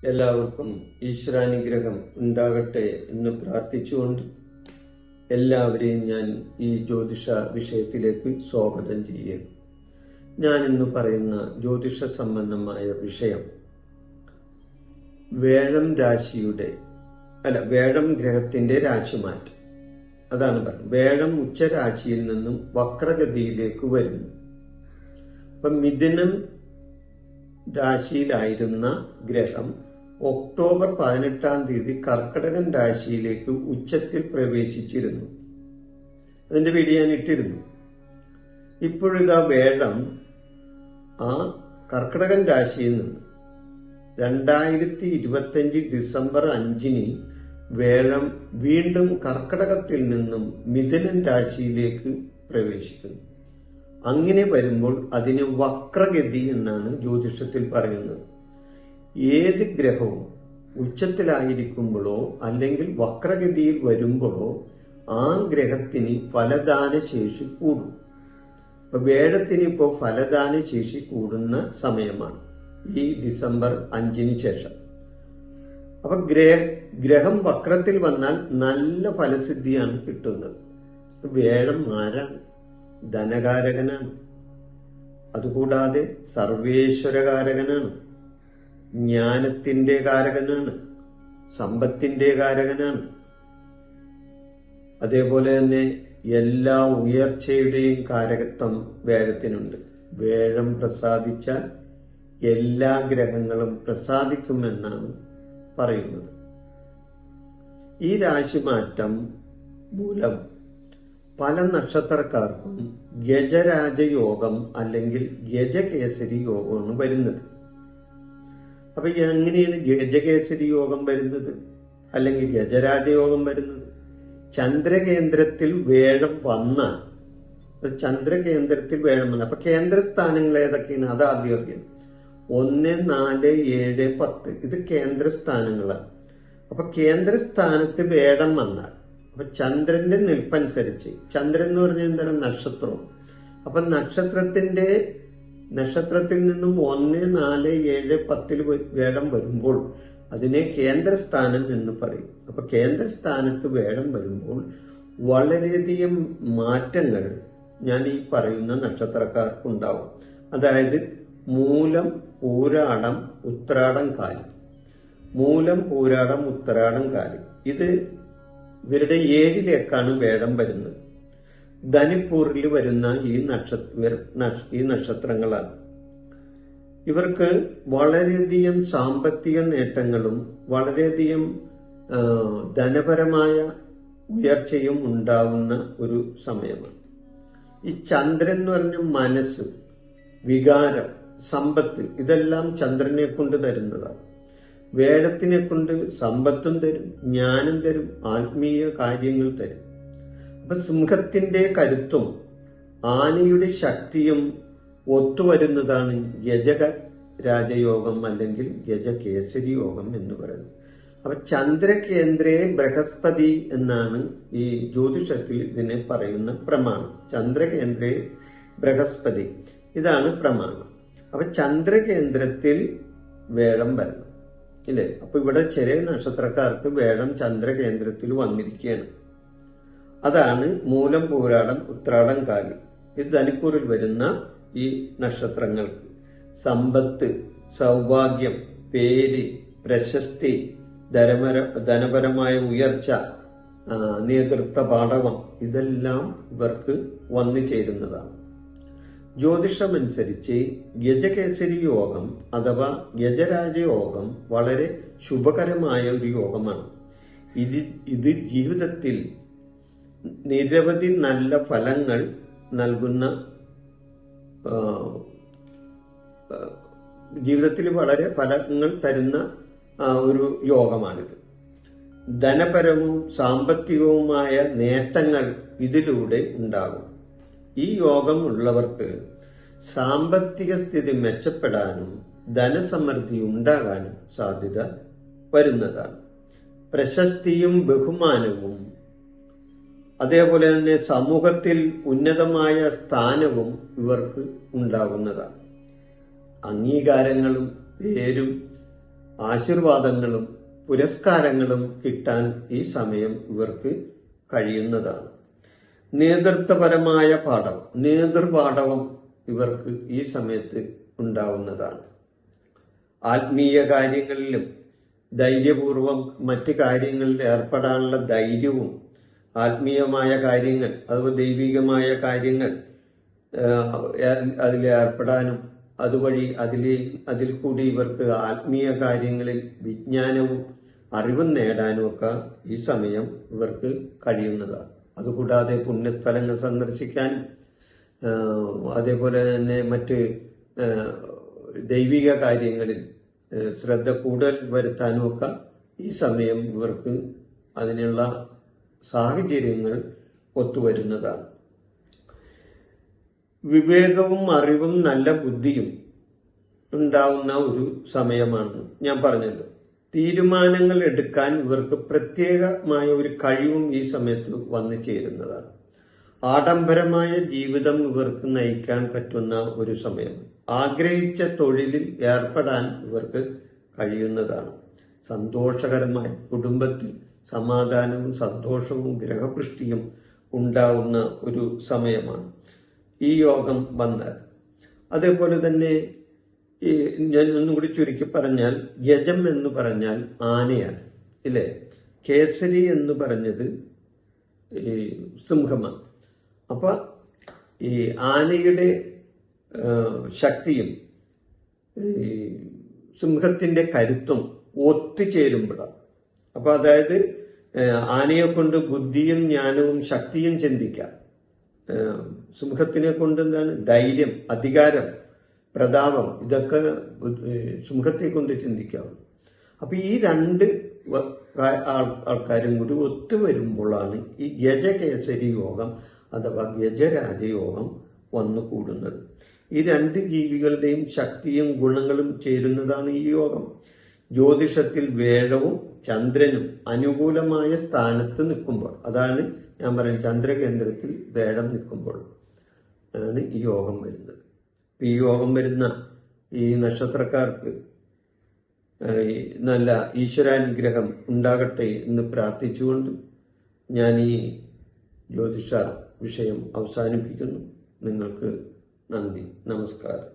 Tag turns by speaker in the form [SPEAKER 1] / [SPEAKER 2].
[SPEAKER 1] എല്ലാവർക്കും ഈശ്വരാനുഗ്രഹം ഉണ്ടാകട്ടെ എന്ന് പ്രാർത്ഥിച്ചുകൊണ്ട് എല്ലാവരെയും ഞാൻ ഈ ജ്യോതിഷ വിഷയത്തിലേക്ക് സ്വാഗതം ചെയ്യുന്നു. ഞാൻ ഇന്ന് പറയുന്ന ജ്യോതിഷ സംബന്ധമായ വിഷയം വേഴം ഗ്രഹത്തിന്റെ രാശിമാറ്റം. അതാണ് പറയുന്നത്. വേഴം ഉച്ചരാശിയിൽ നിന്നും വക്രഗതിയിലേക്ക് വരുന്നു. അപ്പൊ മിഥുനം രാശിയിലായിരുന്ന ഗ്രഹം ഒക്ടോബർ 18-ാം തീയതി കർക്കിടകൻ രാശിയിലേക്ക് ഉച്ചത്തിൽ പ്രവേശിച്ചിരുന്നു. അതിന്റെ വീഡിയോ ഞാൻ ഇട്ടിരുന്നു. ഇപ്പോഴിതാ വേഴം ആ കർക്കിടകൻ രാശിയിൽ നിന്ന് 2025 ഡിസംബർ 5-ന് വേഴം വീണ്ടും കർക്കിടകത്തിൽ നിന്നും മിഥുനൻ രാശിയിലേക്ക് പ്രവേശിക്കുന്നു. അങ്ങനെ വരുമ്പോൾ അതിന് വക്രഗതി എന്നാണ് ജ്യോതിഷത്തിൽ പറയുന്നത്. ഏത് ഗ്രഹവും ഉച്ചത്തിലായിരിക്കുമ്പോഴോ അല്ലെങ്കിൽ വക്രഗതിയിൽ വരുമ്പോഴോ ആ ഗ്രഹത്തിന് ഫലദാന ശേഷി കൂടും. ഇപ്പൊ വേഴത്തിന് ഇപ്പോൾ ഫലദാന ശേഷി കൂടുന്ന സമയമാണ് ഈ ഡിസംബർ 5-ന് ശേഷം. അപ്പൊ ഗ്രഹം വക്രത്തിൽ വന്നാൽ നല്ല ഫലസിദ്ധിയാണ് കിട്ടുന്നത്. വേഴം ആരാണ്? ധനകാരകനാണ്. അതുകൂടാതെ സർവേശ്വരകാരകനാണ്, ജ്ഞാനത്തിന്റെ കാരകനാണ്, സമ്പത്തിന്റെ കാരകനാണ്. അതേപോലെ തന്നെ എല്ലാ ഉയർച്ചയുടെയും കാരകത്വം വേഴത്തിനുണ്ട്. വേഴം പ്രസാദിച്ചാൽ എല്ലാ ഗ്രഹങ്ങളും പ്രസാദിക്കുമെന്നാണ് പറയുന്നത്. ഈ രാശിമാറ്റം മൂലം പല നക്ഷത്രക്കാർക്കും ഗജരാജയോഗം അല്ലെങ്കിൽ ഗജകേസരി യോഗമാണ് വരുന്നത്. അപ്പൊ എങ്ങനെയാണ് ഗജകേസരി യോഗം വരുന്നത് അല്ലെങ്കിൽ ഗജരാജയോഗം വരുന്നത്? ചന്ദ്രകേന്ദ്രത്തിൽ വേഴം വന്നാൽ, ചന്ദ്രകേന്ദ്രത്തിൽ വേഴം വന്നാൽ അപ്പൊ കേന്ദ്രസ്ഥാനങ്ങൾ ഏതൊക്കെയാണ്? അത് ആദ്യം അറിയണം. 1, 4, 7, 10 ഇത് കേന്ദ്രസ്ഥാനങ്ങളാണ്. അപ്പൊ കേന്ദ്രസ്ഥാനത്ത് വേഴം വന്നാൽ അപ്പൊ ചന്ദ്രന്റെ നിൽപ്പനുസരിച്ച്, ചന്ദ്രൻ എന്ന് പറഞ്ഞാൽ എന്താണ്? നക്ഷത്രവും. അപ്പൊ നക്ഷത്രത്തിൽ നിന്നും 1, 4, 7, 10 വേഴം വരുമ്പോൾ അതിനെ കേന്ദ്രസ്ഥാനം എന്ന് പറയും. അപ്പൊ കേന്ദ്രസ്ഥാനത്ത് വേഴം വരുമ്പോൾ വളരെയധികം മാറ്റങ്ങൾ ഞാൻ ഈ പറയുന്ന നക്ഷത്രക്കാർക്കുണ്ടാവും. അതായത് മൂലം, പൂരാടം, ഉത്രാടം, കാലി. മൂലം, പൂരാടം, ഉത്രാടം, കാലി ഇത് ഇവരുടെ 7-ലേക്കാണ് വേഴം വരുന്നത്. ധനിപ്പൂറിൽ വരുന്ന ഈ നക്ഷത്രങ്ങളാണ്. ഇവർക്ക് വളരെയധികം സാമ്പത്തിക നേട്ടങ്ങളും വളരെയധികം ധനപരമായ ഉയർച്ചയും ഉണ്ടാവുന്ന ഒരു സമയമാണ്. ഈ ചന്ദ്രൻ എന്ന് പറഞ്ഞ മനസ്സ്, വികാരം, സമ്പത്ത് ഇതെല്ലാം ചന്ദ്രനെ കൊണ്ട് തരുന്നതാണ്. വേഴത്തിനെ കൊണ്ട് സമ്പത്തും തരും, ജ്ഞാനം തരും, ആത്മീയ കാര്യങ്ങൾ തരും. അപ്പൊ സിംഹത്തിന്റെ കരുത്തും ആനയുടെ ശക്തിയും ഒത്തുവരുന്നതാണ് ഗജക രാജയോഗം അല്ലെങ്കിൽ ഗജകേസരി യോഗം എന്ന് പറയുന്നത്. അപ്പൊ ചന്ദ്രകേന്ദ്രേ ബൃഹസ്പതി എന്നാണ് ഈ ജ്യോതിഷത്തിൽ ഇതിനെ പറയുന്ന പ്രമാണം. ചന്ദ്രകേന്ദ്രേ ബൃഹസ്പതി ഇതാണ് പ്രമാണം. അപ്പൊ ചന്ദ്രകേന്ദ്രത്തിൽ വേഴം വരണം, ഇല്ലേ? അപ്പൊ ഇവിടെ ചെറിയ നക്ഷത്രക്കാർക്ക് വേഴം ചന്ദ്രകേന്ദ്രത്തിൽ വന്നിരിക്കുകയാണ്. അതാണ് മൂലം, പൂരാടം, ഉത്രാടം, കാലി. ഇത് ധനിപ്പൂരിൽ വരുന്ന ഈ നക്ഷത്രങ്ങൾക്ക് സമ്പത്ത്, സൗഭാഗ്യം, പേര്, പ്രശസ്തി, ധനപരമായ ഉയർച്ച, നേതൃത്വ പാടവം ഇതെല്ലാം ഇവർക്ക് വന്നു ചേരുന്നതാണ്. ജ്യോതിഷമനുസരിച്ച് ഗജകേസരി യോഗം അഥവാ ഗജരാജയോഗം വളരെ ശുഭകരമായ ഒരു യോഗമാണ്. ഇത് ജീവിതത്തിൽ നിരവധി നല്ല ഫലങ്ങൾ നൽകുന്ന, ജീവിതത്തിൽ വളരെ ഫലങ്ങൾ തരുന്ന ഒരു യോഗമാണിത്. ധനപരവും സാമ്പത്തികവുമായ നേട്ടങ്ങൾ ഇതിലൂടെ ഉണ്ടാകും. ഈ യോഗം ഉള്ളവർക്ക് സാമ്പത്തിക സ്ഥിതി മെച്ചപ്പെടാനും ധനസമൃദ്ധി ഉണ്ടാകാനും സാധ്യത വരുന്നതാണ്. പ്രശസ്തിയും ബഹുമാനവും അതേപോലെ തന്നെ സമൂഹത്തിൽ ഉന്നതമായ സ്ഥാനവും ഇവർക്ക് ഉണ്ടാകുന്നതാണ്. അംഗീകാരങ്ങളും പേരും ആശീർവാദങ്ങളും പുരസ്കാരങ്ങളും കിട്ടാൻ ഈ സമയം ഇവർക്ക് കഴിയുന്നതാണ്. നേതൃത്വപരമായ നേതൃപാഠവം ഇവർക്ക് ഈ സമയത്ത് ഉണ്ടാവുന്നതാണ്. ആത്മീയ കാര്യങ്ങളിലും ധൈര്യപൂർവം മറ്റ് കാര്യങ്ങളിൽ ഏർപ്പെടാനുള്ള ധൈര്യവും, ആത്മീയമായ കാര്യങ്ങൾ അതുപോലെ ദൈവികമായ കാര്യങ്ങൾ അതിൽ ഏർപ്പെടാനും അതുവഴി അതിൽ കൂടി ഇവർക്ക് ആത്മീയ കാര്യങ്ങളിൽ വിജ്ഞാനവും അറിവും നേടാനും ഒക്കെ ഈ സമയം ഇവർക്ക് കഴിയുന്നതാണ്. അതുകൂടാതെ പുണ്യസ്ഥലങ്ങൾ സന്ദർശിക്കാനും അതേപോലെ തന്നെ മറ്റ് ദൈവിക കാര്യങ്ങളിൽ ശ്രദ്ധ കൂടുതൽ വരുത്താനും ഒക്കെ ഈ സമയം ഇവർക്ക് അതിനുള്ള സാഹചര്യങ്ങൾ ഒത്തുവരുന്നതാണ്. വിവേകവും അറിവും നല്ല ബുദ്ധിയും ഉണ്ടാവുന്ന ഒരു സമയമാണ് ഞാൻ പറഞ്ഞല്ലോ. തീരുമാനങ്ങൾ എടുക്കാൻ ഇവർക്ക് പ്രത്യേകമായ ഒരു കഴിവും ഈ സമയത്ത് വന്നു ചേരുന്നതാണ്. ആഡംബരമായ ജീവിതം ഇവർക്ക് നയിക്കാൻ പറ്റുന്ന ഒരു സമയം. ആഗ്രഹിച്ച തൊഴിലിൽ ഏർപ്പെടാൻ ഇവർക്ക് കഴിയുന്നതാണ്. സന്തോഷകരമായ കുടുംബത്തിൽ സമാധാനവും സന്തോഷവും ഗ്രഹപുഷ്ടിയും ഉണ്ടാവുന്ന ഒരു സമയമാണ് ഈ യോഗം വന്നാൽ. അതേപോലെ തന്നെ ഞാൻ ഒന്നും കൂടി ചുരുക്കി പറഞ്ഞാൽ, ഗജം എന്ന് പറഞ്ഞാൽ ആനയാണ്, ഇല്ലേ? കേസരി എന്ന് പറഞ്ഞത് സിംഹമാണ്. അപ്പൊ ഈ ആനയുടെ ശക്തിയും സിംഹത്തിന്റെ കരുത്തും ഒത്തുചേരുമ്പോഴാണ്. അപ്പൊ അതായത് ആനയെ കൊണ്ട് ബുദ്ധിയും ജ്ഞാനവും ശക്തിയും ചിന്തിക്കാം. സിംഹത്തിനെ കൊണ്ട് എന്താണ്? ധൈര്യം, അധികാരം, പ്രതാപം, ഇതൊക്കെ സിംഹത്തെ കൊണ്ട് ചിന്തിക്കാവുന്നു. അപ്പൊ ഈ രണ്ട് ആൾക്കാരും കൂടി ഒത്തുവരുമ്പോഴാണ് ഈ ഗജകേസരി യോഗം അഥവാ ഗജരാജയോഗം വന്നു കൂടുന്നത്. ഈ രണ്ട് ജീവികളുടെയും ശക്തിയും ഗുണങ്ങളും ചേരുന്നതാണ് ഈ യോഗം. ജ്യോതിഷത്തിൽ വേഴവും ചന്ദ്രനും അനുകൂലമായ സ്ഥാനത്ത് നിൽക്കുമ്പോൾ, അതാണ് ഞാൻ പറയുന്നത്, ചന്ദ്രകേന്ദ്രത്തിൽ വേഴം നിൽക്കുമ്പോൾ ആണ് ഈ യോഗം വരുന്നത്. ഈ യോഗം വരുന്ന ഈ നക്ഷത്രക്കാർക്ക് നല്ല ഈശ്വരാനുഗ്രഹം ഉണ്ടാകട്ടെ എന്ന് പ്രാർത്ഥിച്ചുകൊണ്ട് ഞാൻ ഈ ജ്യോതിഷ വിഷയം അവസാനിപ്പിക്കുന്നു. നിങ്ങൾക്ക് നന്ദി, നമസ്കാരം.